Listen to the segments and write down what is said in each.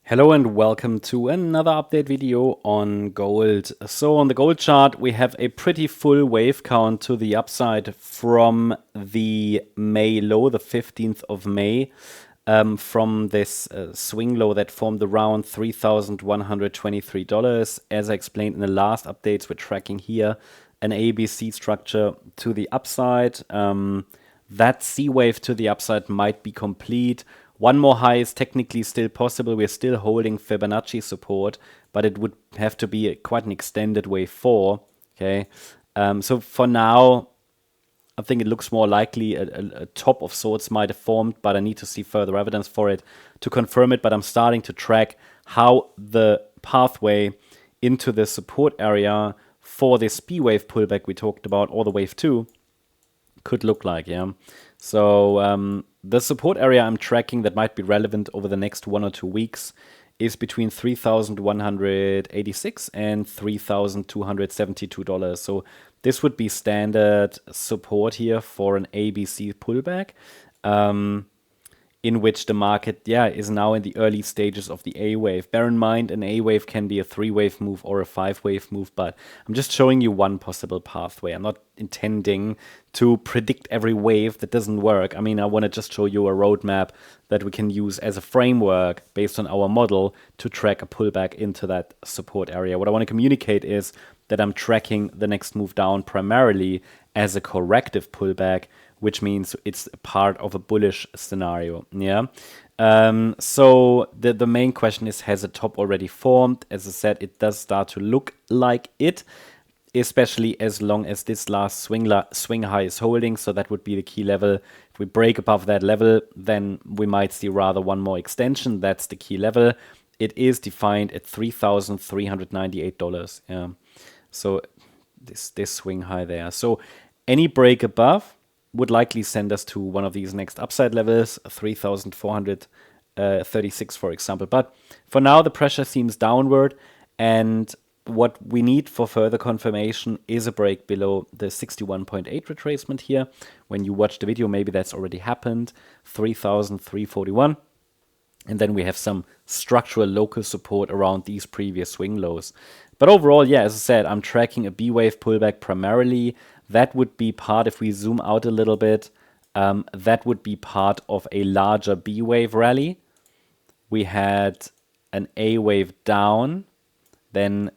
Hello and welcome to another update video on gold. So on the gold chart, we have a pretty full wave count to the upside from the May low, the 15th of May, from this swing low that formed around $3,123. As I explained in the last updates, we're tracking here an ABC structure to the upside. That C wave to the upside might be complete. One more high is technically still possible. We're still holding Fibonacci support, but it would have to be quite an extended wave 4. Okay, so for now, I think it looks more likely a top of sorts might have formed, but I need to see further evidence for it to confirm it. But I'm starting to track how the pathway into the support area for this B wave pullback we talked about, or the wave 2, could look like. Yeah, so the support area I'm tracking that might be relevant over the next 1 or 2 weeks is between $3,186 and $3,272. So this would be standard support here for an ABC pullback, in which the market, is now in the early stages of the A wave. Bear in mind, an A wave can be a 3-wave move or a 5-wave move, but I'm just showing you one possible pathway. I'm not intending to predict every wave. That doesn't work. I mean, I want to just show you a roadmap that we can use as a framework based on our model to track a pullback into that support area. What I want to communicate is that I'm tracking the next move down primarily as a corrective pullback, which means it's part of a bullish scenario. Yeah. So the main question is, has a top already formed? As I said, it does start to look like it, especially as long as this last swing high is holding. So that would be the key level. If we break above that level, then we might see rather one more extension. That's the key level. It is defined at $3,398. Yeah. So this swing high there. So any break above would likely send us to one of these next upside levels, 3,436, for example. But for now, the pressure seems downward, and what we need for further confirmation is a break below the 61.8 retracement here. When you watch the video, maybe that's already happened, 3,341. And then we have some structural local support around these previous swing lows. But overall, as I said, I'm tracking a B wave pullback primarily. That would be part, if we zoom out a little bit, that would be part of a larger B wave rally. We had an A wave down, then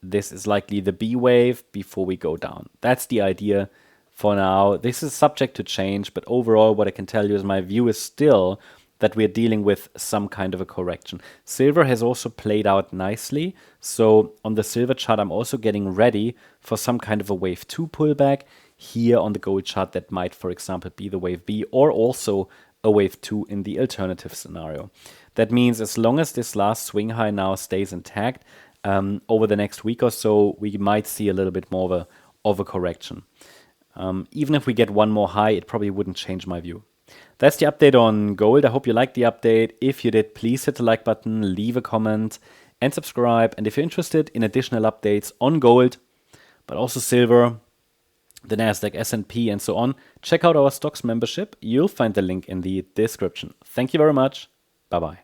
this is likely the B wave before we go down. That's the idea for now. This is subject to change, but overall what I can tell you is my view is still that we're dealing with some kind of a correction. Silver has also played out nicely. So on the silver chart, I'm also getting ready for some kind of a wave 2 pullback. Here on the gold chart, that might, for example, be the wave B, or also a wave 2 in the alternative scenario. That means as long as this last swing high now stays intact, over the next week or so, we might see a little bit more of a correction. Even if we get one more high, it probably wouldn't change my view. That's the update on gold. I hope you liked the update. If you did, please hit the like button, leave a comment, and subscribe. And if you're interested in additional updates on gold, but also silver, the Nasdaq, S&P, and so on, check out our stocks membership. You'll find the link in the description. Thank you very much. Bye-bye.